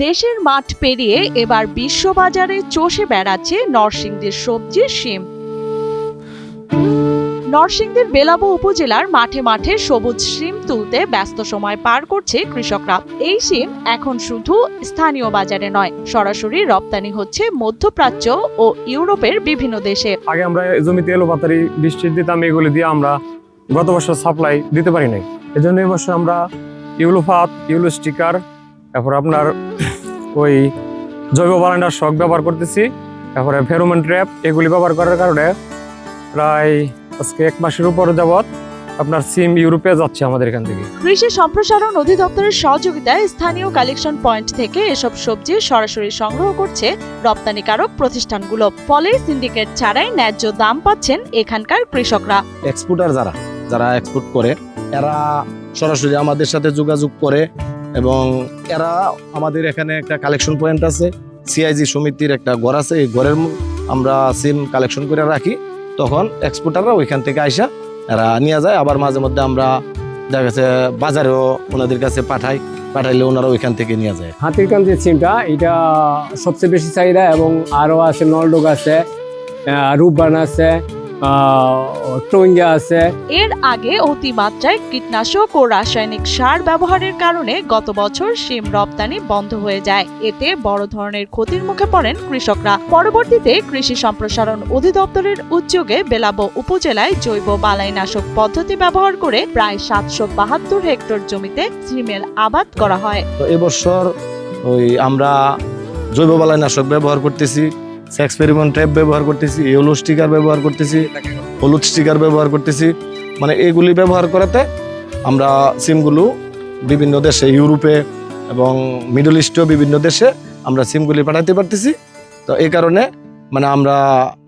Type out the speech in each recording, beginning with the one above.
দেশের মাঠ পেরিয়ে এবার বিশ্ববাজারে চষে বেড়াচ্ছে নরসিংদীর সবজি শিম। নরসিংদীর বেলাবো উপজেলার মাঠে মাঠে সবুজ শিম তুলতে ব্যস্ত সময় পার করছে কৃষকরা। এই শিম এখন শুধু স্থানীয় বাজারে নয়, সরাসরি রপ্তানি হচ্ছে মধ্যপ্রাচ্য ও ইউরোপের বিভিন্ন দেশে। আগে আমরা জমিতে এলোপাতারি বৃষ্টি দিতাম, এগুলি দিয়ে আমরা গত বছর সাপ্লাই দিতে পারি নাই। এজন্য এই বছর আমরা ইউলোফাত, ইউলোস্টিকার, তারপর আপনার ওই জৈব বালাইনাশক ব্যবহার করতেছি, তারপরে ফেরোমন ট্র্যাপ, এগুলি ব্যবহার করার কারণে প্রায় আজকে 1 মাসের উপর যাবৎ আপনার সিম ইউরোপে যাচ্ছে আমাদের এখান থেকে। কৃষি সম্প্রসারণ অধিদপ্তরের সহযোগিতায় স্থানীয় কালেকশন পয়েন্ট থেকে এসব সবজি সরাসরি সংগ্রহ করছে রপ্তানিকারক প্রতিষ্ঠানগুলো। ফলে সিন্ডিকেট ছাড়াই ন্যায্য দাম পাচ্ছেন এখানকার কৃষকরা। এক্সপোর্টার যারা এক্সপোর্ট করে, এরা সরাসরি আমাদের সাথে যোগাযোগ করে এবং এরা আমাদের এখানে একটা কালেকশন পয়েন্ট আছে, সিআইজি সমিতির একটা ঘর আছে, এই ঘরের আমরা সিম কালেকশন করে রাখি। তখন এক্সপোর্টাররা ওইখান থেকে আইসা এরা নিয়ে যায়। আবার মাঝে মধ্যে আমরা দেখা গেছে বাজারেও ওনাদের কাছে পাঠাইলে ওনারা ওইখান থেকে নিয়ে যায়। হাতির কান যে সিমটা, এটা সবচেয়ে বেশি চাহিদা, এবং আরও আছে নলডোগ আছে, রূপবান আছে, টঙ্গা আছে। এর আগে অতিমাত্রায় কীটনাশক ও রাসায়নিক সার ব্যবহারের কারণে গত বছর শিম রপ্তানি বন্ধ হয়ে যায়। এতে বড় ধরনের ক্ষতির মুখে পড়েন কৃষকরা। পরবর্তীতে কৃষি সম্প্রসারণ অধিদপ্তরের উদ্যোগে বেলাবো উপজেলায় জৈব বালাইনাশক পদ্ধতি ব্যবহার করে প্রায় 772 হেক্টর জমিতে শিমের আবাদ করা হয়। তো এবছর আমরা জৈব বালাইনাশক ব্যবহার করতেছি, এক্সপেরিমেন্ট ট্র্যাপ ব্যবহার করতেছি, ইয়েলো স্টিকার ব্যবহার করতেছি, হলুদ স্টিকার ব্যবহার করতেছি। মানে এগুলি ব্যবহার করাতে আমরা সিমগুলো বিভিন্ন দেশে, ইউরোপে এবং মিডল ইস্টেও বিভিন্ন দেশে আমরা সিমগুলি পাঠাতে পারতেছি। তো এই কারণে মানে আমরা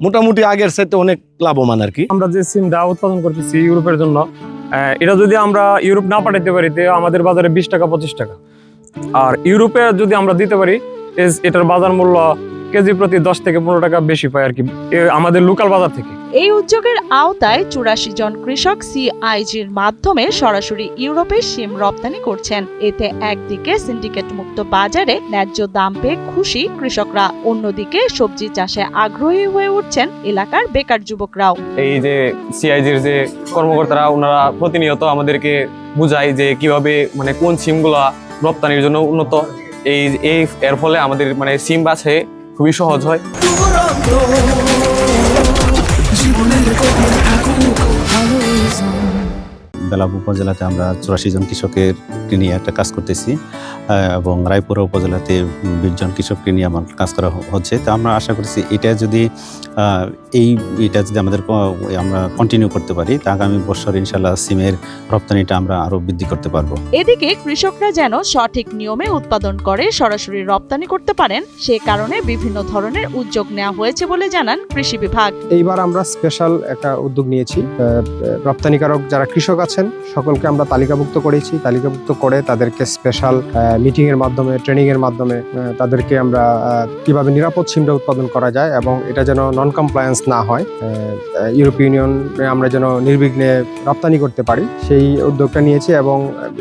মোটামুটি আগের চাইতে অনেক লাভবান আর কি। আমরা যে সিমটা উৎপাদন করতেছি ইউরোপের জন্য, এটা যদি আমরা ইউরোপ না পাঠাতে পারি তো আমাদের বাজারে 20 টাকা 25 টাকা, আর ইউরোপে যদি আমরা দিতে পারি এটার বাজার মূল্য কেজি প্রতি 10 থেকে 15 টাকা বেশি পায় আর কি আমাদের লোকাল বাজার থেকে। এই উদ্যোগের আওতায় 84 জন কৃষক সিআইজির মাধ্যমে সরাসরি ইউরোপে শিম রপ্তানি করছেন। এতে একদিকে সিন্ডিকেট মুক্ত বাজারে ন্যায্য দাম পেয়ে খুশি কৃষকরা, অন্যদিকে সবজি চাষে আগ্রহী হয়ে উঠছেন এলাকার বেকার যুবকরাও। এই যে সিআইজির যে কর্মকর্তারা, ওনারা প্রতিনিয়ত আমাদেরকে বুঝায় যে কিভাবে মানে কোন সিমগুলা রপ্তানির জন্য উন্নত। এর ফলে আমাদের মানে সিম বাছে খুবই সহজ হয়। বেলাবো উপজেলাতে আমরা 84 জন কৃষকের নিয়ে একটা কাজ করতেছি, এবং রায়পুরা উপজেলাতে 20 জন কৃষককে নিয়ে আমার কাজ করা হচ্ছে। তো আমরা আশা করছি এটা যদি আমরা কন্টিনিউ করতে পারি, তা আগামী বছর ইনশাল্লাহ সিমের রপ্তানিটা আমরা আরো বৃদ্ধি করতে পারবো। এদিকে কৃষকরা যেন সঠিক নিয়মে উৎপাদন করে সরাসরি রপ্তানি করতে পারেন, সে কারণে বিভিন্ন ধরনের উদ্যোগ নেওয়া হয়েছে বলে জানান কৃষি বিভাগ। এইবার আমরা স্পেশাল একটা উদ্যোগ নিয়েছি। রপ্তানিকারক যারা কৃষক আছেন সকলকে আমরা তালিকাভুক্ত করেছি। তালিকাভুক্ত করে তাদেরকে স্পেশাল মিটিং এর মাধ্যমে, ট্রেনিং এর মাধ্যমে তাদেরকে আমরা কিভাবে নিরাপদ সিমটা উৎপাদন করা যায় এবং এটা যেন নন কমপ্লায়েন্স না হয়, ইউরোপীয় ইউনিয়নে আমরা যেন নির্বিঘ্নে রপ্তানি করতে পারি, সেই উদ্যোগটা নিয়েছি। এবং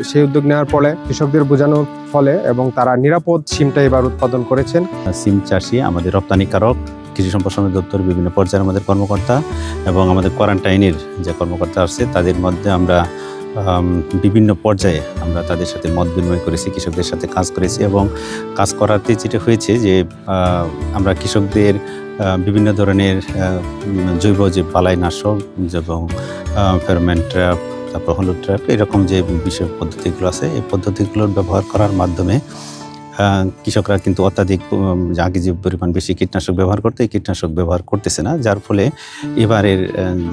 সেই উদ্যোগ নেওয়ার ফলে কৃষকদের বোঝানোর ফলে এবং তারা নিরাপদ সিমটা এবার উৎপাদন করেছেন। সিম চাষি, আমাদের রপ্তানিকারক, কৃষি সম্প্রসারণ দপ্তর বিভিন্ন পর্যায়ের আমাদের কর্মকর্তা এবং আমাদের কোয়ারেন্টাইনের যে কর্মকর্তা আছে, তাদের মধ্যে আমরা বিভিন্ন পর্যায়ে আমরা তাদের সাথে মত বিনিময় করেছি, কৃষকদের সাথে কাজ করেছি। এবং কাজ করাতে যেটা হয়েছে যে আমরা কৃষকদের বিভিন্ন ধরনের জৈব যে বালাইনাশক এবং ফেরোমন ট্র্যাপ, তারপর হলুদ ট্র্যাপ, এরকম যে বিষয় পদ্ধতিগুলো আছে, এই পদ্ধতিগুলোর ব্যবহার করার মাধ্যমে কৃষকরা কিন্তু অত্যাধিক আগে যে পরিমাণ বেশি কীটনাশক ব্যবহার করতে, এই কীটনাশক ব্যবহার করতেছে না, যার ফলে এবারের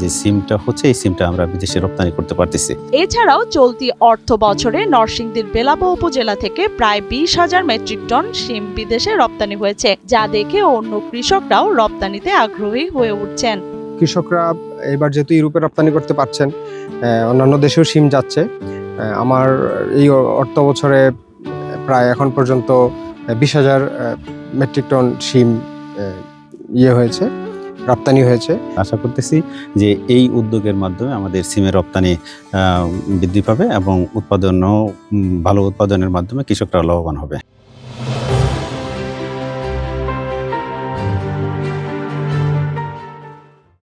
যে সিমটা হচ্ছে, এই সিমটা আমরা বিদেশে রপ্তানি করতে পারতেছি। এছাড়াও চলতি অর্থ বছরে নরসিংদীর বেলাবো উপজেলা থেকে প্রায় 20,000 মেট্রিক টন শিম বিদেশে রপ্তানি হয়েছে, যা দেখে অন্য কৃষকরাও রপ্তানিতে আগ্রহী হয়ে উঠছেন। কৃষকরা এবার যেহেতু ইউরোপে রপ্তানি করতে পারছেন, অন্যান্য দেশেও সিম যাচ্ছে। আমার এই অর্থ বছরে প্রায় এখন পর্যন্ত 20,000 মেট্রিক টন শিম হয়েছে, রপ্তানি হয়েছে। আশা করতেছি যে এই উদ্যোগের মাধ্যমে আমাদের সিমের রপ্তানি বৃদ্ধি পাবে এবং ভালো উৎপাদনের মাধ্যমে কৃষকরা লাভবান হবে।